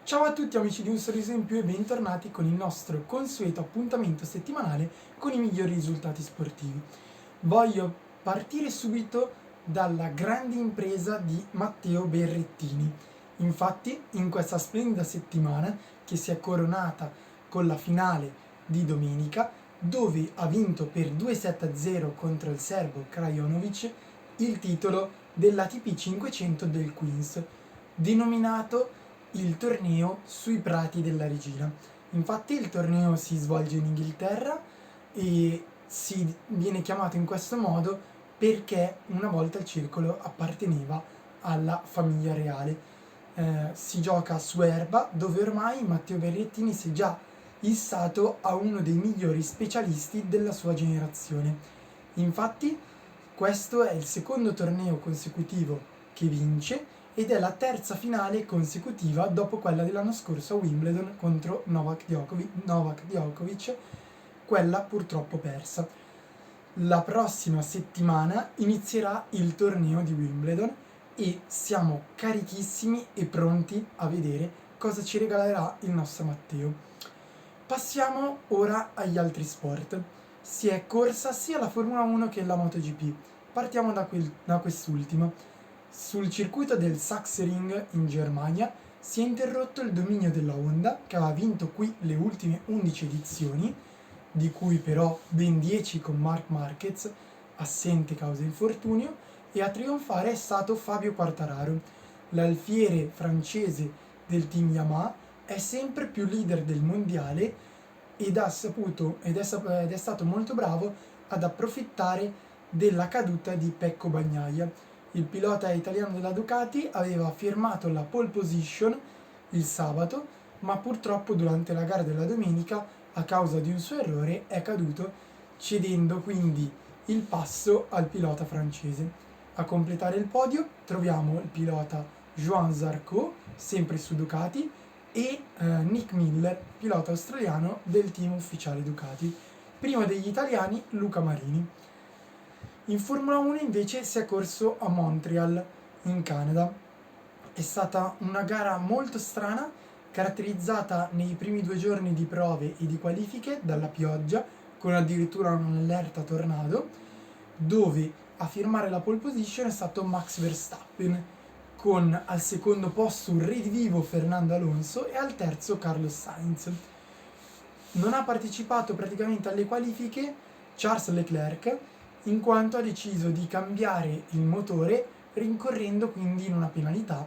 Ciao a tutti amici di Un Sorriso in Più e bentornati con il nostro consueto appuntamento settimanale con i migliori risultati sportivi. Voglio partire subito dalla grande impresa di Matteo Berrettini. Infatti, in questa splendida settimana che si è coronata con la finale di domenica, dove ha vinto per 2-7-0 contro il serbo Krajinovic il titolo dell'ATP 500 del Queens, denominato il torneo sui prati della regina. Infatti il torneo si svolge in Inghilterra e si viene chiamato in questo modo perché una volta il circolo apparteneva alla famiglia reale. Si gioca su erba, dove ormai Matteo Berrettini si è già issato a uno dei migliori specialisti della sua generazione. Infatti questo è il secondo torneo consecutivo che vince ed è la terza finale consecutiva dopo quella dell'anno scorso a Wimbledon contro Novak Djokovic, quella purtroppo persa. La prossima settimana inizierà il torneo di Wimbledon e siamo carichissimi e pronti a vedere cosa ci regalerà il nostro Matteo. Passiamo ora agli altri sport. Si è corsa sia la Formula 1 che la MotoGP. Partiamo da quest'ultimo. Sul circuito del Sachsenring in Germania si è interrotto il dominio della Honda, che aveva vinto qui le ultime 11 edizioni, di cui però ben 10 con Marc Marquez, assente causa infortunio, e a trionfare è stato Fabio Quartararo. L'alfiere francese del team Yamaha è sempre più leader del mondiale ed è stato molto bravo ad approfittare della caduta di Pecco Bagnaia. Il pilota italiano della Ducati aveva firmato la pole position il sabato, ma purtroppo durante la gara della domenica, a causa di un suo errore, è caduto, cedendo quindi il passo al pilota francese. A completare il podio troviamo il pilota Joan Zarco, sempre su Ducati, e Nick Miller, pilota australiano del team ufficiale Ducati. Prima degli italiani Luca Marini. In Formula 1 invece si è corso a Montreal, in Canada. È stata una gara molto strana, caratterizzata nei primi 2 giorni di prove e di qualifiche dalla pioggia, con addirittura un'allerta tornado, dove a firmare la pole position è stato Max Verstappen, con al secondo posto un redivivo Fernando Alonso e al terzo Carlos Sainz. Non ha partecipato praticamente alle qualifiche Charles Leclerc, in quanto ha deciso di cambiare il motore, rincorrendo quindi in una penalità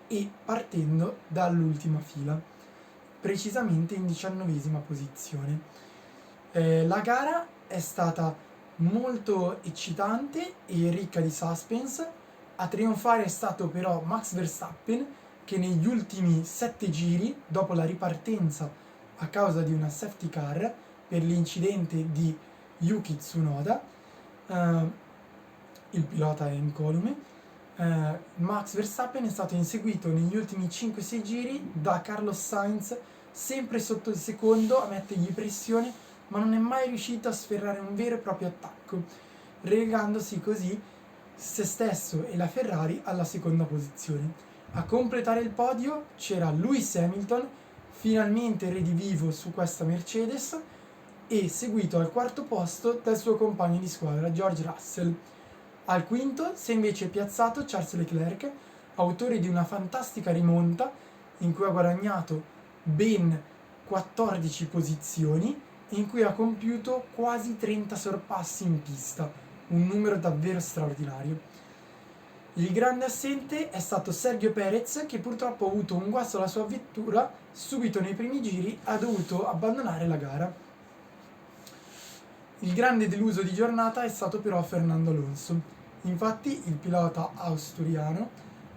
e partendo dall'ultima fila, precisamente in 19ª posizione. La gara è stata molto eccitante e ricca di suspense. A trionfare è stato però Max Verstappen, che negli ultimi 7 giri, dopo la ripartenza a causa di una safety car per l'incidente di Yuki Tsunoda, il pilota è incolume, Max Verstappen è stato inseguito negli ultimi 5-6 giri da Carlos Sainz, sempre sotto il secondo, a mettergli pressione, ma non è mai riuscito a sferrare un vero e proprio attacco, relegandosi così se stesso e la Ferrari alla seconda posizione. A completare il podio c'era Lewis Hamilton, finalmente redivivo su questa Mercedes, e seguito al quarto posto dal suo compagno di squadra George Russell. Al quinto si è invece piazzato Charles Leclerc, autore di una fantastica rimonta in cui ha guadagnato ben 14 posizioni e in cui ha compiuto quasi 30 sorpassi in pista, un numero davvero straordinario. Il grande assente è stato Sergio Perez, che purtroppo ha avuto un guasto alla sua vettura, subito nei primi giri ha dovuto abbandonare la gara. Il grande deluso di giornata è stato però Fernando Alonso. Infatti il pilota asturiano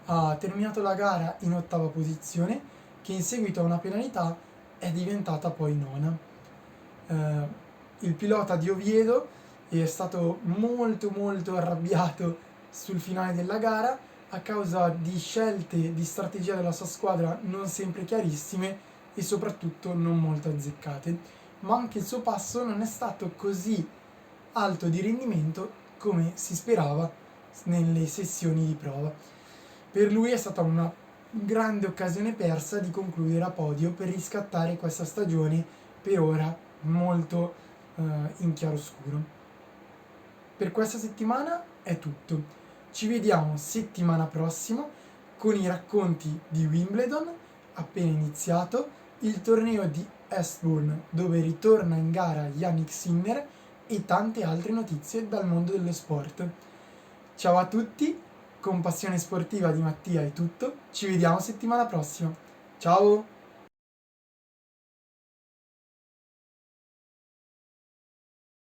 ha terminato la gara in 8ª posizione, che in seguito a una penalità è diventata poi 9ª. Il pilota di Oviedo è stato molto arrabbiato sul finale della gara a causa di scelte di strategia della sua squadra non sempre chiarissime e soprattutto non molto azzeccate, ma anche il suo passo non è stato così alto di rendimento come si sperava nelle sessioni di prova. Per lui è stata una grande occasione persa di concludere a podio per riscattare questa stagione per ora molto in chiaroscuro. Per questa settimana è tutto. Ci vediamo settimana prossima con i racconti di Wimbledon appena iniziato, il torneo di Eastbourne dove ritorna in gara Yannick Sinner e tante altre notizie dal mondo dello sport. Ciao a tutti, con Passione Sportiva di Mattia è tutto, ci vediamo settimana prossima. Ciao!